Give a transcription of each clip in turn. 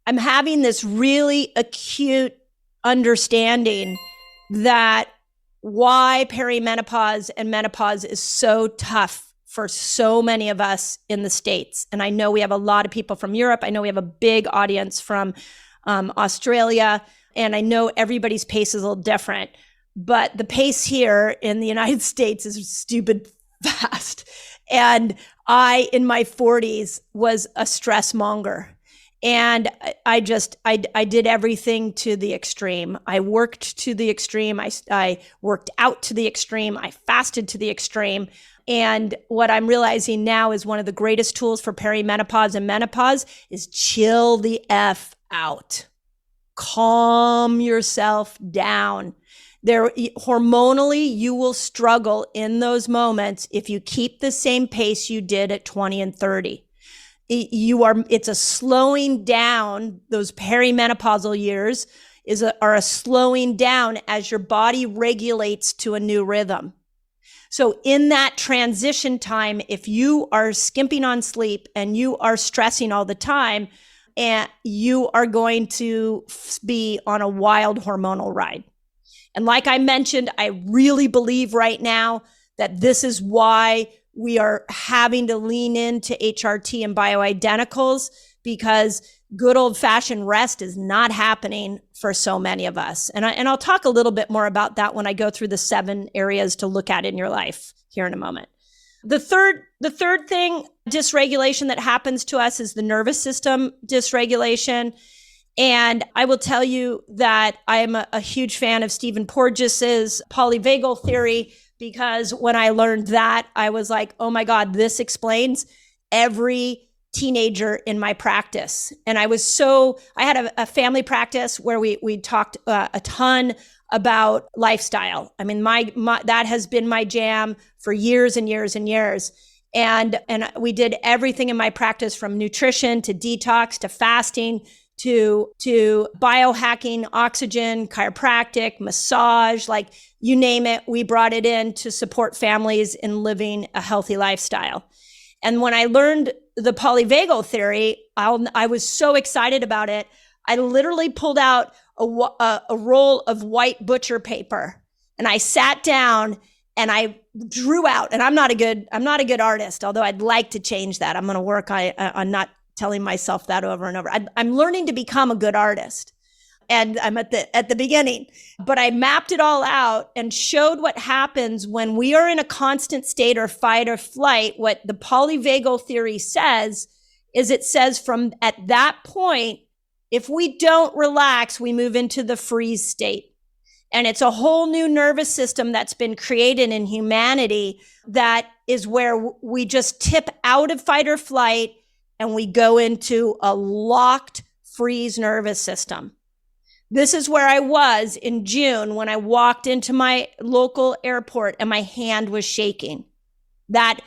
I'm having this really acute understanding that why perimenopause and menopause is so tough for so many of us in the States. And I know we have a lot of people from Europe. I know we have a big audience from Australia. And I know everybody's pace is a little different. But the pace here in the United States is stupid fast. And I, in my 40s, was a stress monger. And I did everything to the extreme. I worked to the extreme. I worked out to the extreme. I fasted to the extreme. And what I'm realizing now is one of the greatest tools for perimenopause and menopause is chill the F out. Calm yourself down. Hormonally, you will struggle in those moments if you keep the same pace you did at 20 and 30. It's a slowing down. Those perimenopausal years are a slowing down as your body regulates to a new rhythm. So in that transition time, if you are skimping on sleep and you are stressing all the time, and you are going to be on a wild hormonal ride. And like I mentioned, I really believe right now that this is why we are having to lean into HRT and bioidenticals, because good old fashioned rest is not happening for so many of us. And I'll talk a little bit more about that when I go through the 7 areas to look at in your life here in a moment. The third thing, dysregulation that happens to us, is the nervous system dysregulation. And I will tell you that I am a huge fan of Stephen Porges's polyvagal theory, because when I learned that, I was like, oh my God, this explains every teenager in my practice. And I had a family practice where we talked a ton about lifestyle. I mean, that has been my jam for years and years and years. And we did everything in my practice, from nutrition to detox to fasting to biohacking, oxygen, chiropractic, massage, like you name it, we brought it in to support families in living a healthy lifestyle. And when I learned the polyvagal theory, I was so excited about it. I literally pulled out a roll of white butcher paper, and I sat down and I drew out, and I'm not a good artist, although I'd like to change that. I'm going to work on not telling myself that over and over. I'm learning to become a good artist, and I'm at the beginning, but I mapped it all out and showed what happens when we are in a constant state or fight or flight. What the polyvagal theory says is, it says from at that point, if we don't relax, we move into the freeze state. And it's a whole new nervous system that's been created in humanity that is where we just tip out of fight or flight and we go into a locked freeze nervous system. This is where I was in June when I walked into my local airport and my hand was shaking. That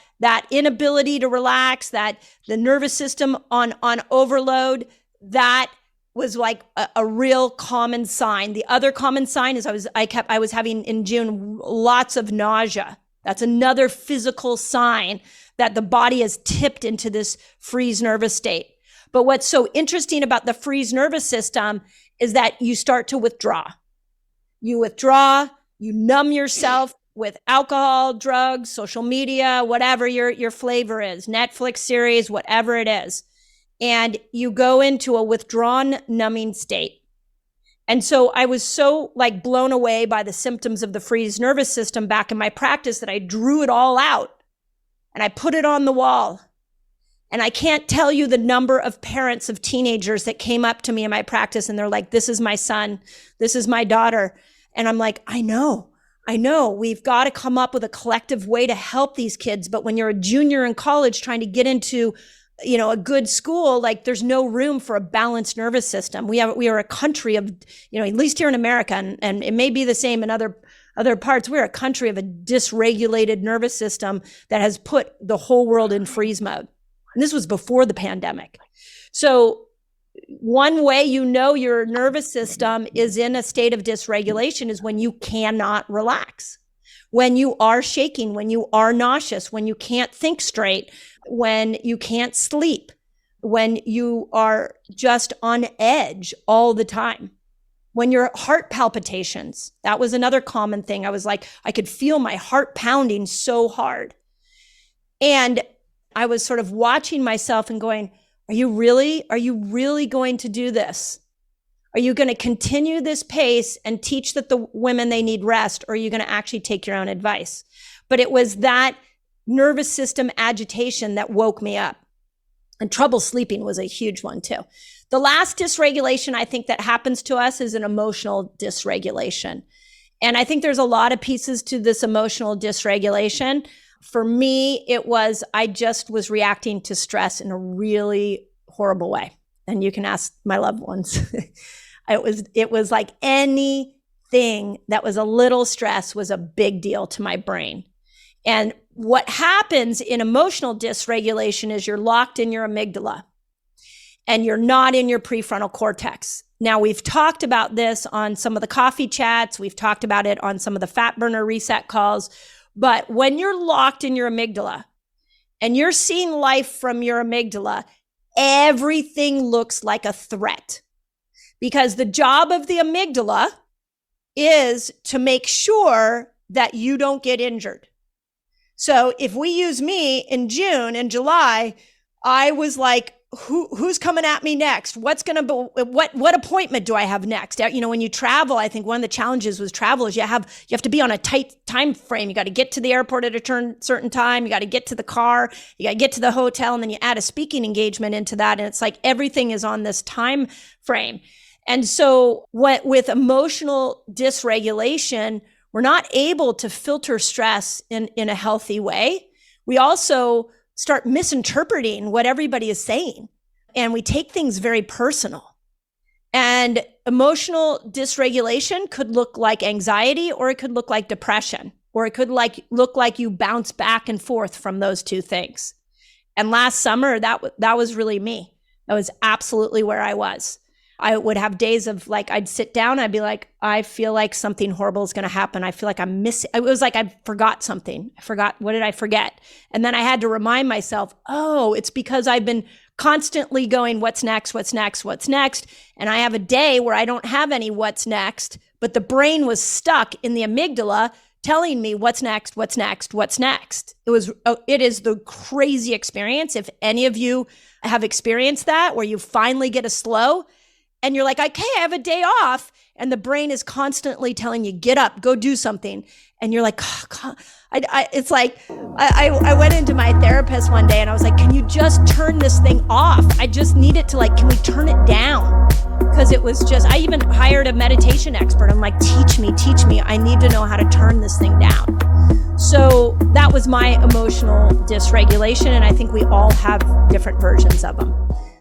inability to relax, that the nervous system on overload, that was like a real common sign. The other common sign is I was having in June lots of nausea. That's another physical sign that the body has tipped into this freeze nervous state. But what's so interesting about the freeze nervous system is that you start to withdraw. You withdraw, you numb yourself with alcohol, drugs, social media, whatever your flavor is, Netflix series, whatever it is. And you go into a withdrawn, numbing state. And so I was so blown away by the symptoms of the freeze nervous system back in my practice that I drew it all out and I put it on the wall. And I can't tell you the number of parents of teenagers that came up to me in my practice and they're like, this is my son, this is my daughter. And I'm like, I know, we've got to come up with a collective way to help these kids. But when you're a junior in college trying to get into a good school, there's no room for a balanced nervous system. We are a country of, at least here in America, and it may be the same in other parts, we're a country of a dysregulated nervous system that has put the whole world in freeze mode. And this was before the pandemic. So one way your nervous system is in a state of dysregulation is when you cannot relax, when you are shaking, when you are nauseous, when you can't think straight, when you can't sleep. when you are just on edge all the time. When your heart palpitations, that was another common thing. I was like, I could feel my heart pounding so hard. And I was sort of watching myself and going, are you really going to do this? Are you going to continue this pace and teach that the women, they need rest? Or are you going to actually take your own advice? But it was that nervous system agitation that woke me up. And trouble sleeping was a huge one too. The last dysregulation I think that happens to us is an emotional dysregulation. And I think there's a lot of pieces to this emotional dysregulation. For me, it was, I just was reacting to stress in a really horrible way. And you can ask my loved ones. It was like anything that was a little stress was a big deal to my brain. And what happens in emotional dysregulation is you're locked in your amygdala and you're not in your prefrontal cortex. Now, we've talked about this on some of the coffee chats. We've talked about it on some of the fat burner reset calls. But when you're locked in your amygdala and you're seeing life from your amygdala, everything looks like a threat, because the job of the amygdala is to make sure that you don't get injured. So if we use me in June and July, I was like, who's coming at me next? What appointment do I have next? You know, when you travel, I think one of the challenges with travel is you have to be on a tight time frame. You got to get to the airport at a certain time. You got to get to the car. You got to get to the hotel, and then you add a speaking engagement into that. And it's like everything is on this time frame. And so with emotional dysregulation, we're not able to filter stress in a healthy way. We also start misinterpreting what everybody is saying, and we take things very personal. And emotional dysregulation could look like anxiety, or it could look like depression, or it could look like you bounce back and forth from those two things. And last summer, that was really me. That was absolutely where I was. I would have days of like, I'd sit down, I'd be like, I feel like something horrible is going to happen. I feel like I'm missing. It was like I forgot something. What did I forget? And then I had to remind myself, oh, it's because I've been constantly going, what's next, what's next, what's next. And I have a day where I don't have any what's next, but the brain was stuck in the amygdala telling me what's next, what's next, what's next. It is the crazy experience. If any of you have experienced that, where you finally get a slow, and you're like, okay, I have a day off. And the brain is constantly telling you, get up, go do something. And you're like, oh, God. It's like, I went into my therapist one day and I was like, can you just turn this thing off? I just need it to can we turn it down? Because it was just, I even hired a meditation expert. I'm like, teach me. I need to know how to turn this thing down. So that was my emotional dysregulation. And I think we all have different versions of them.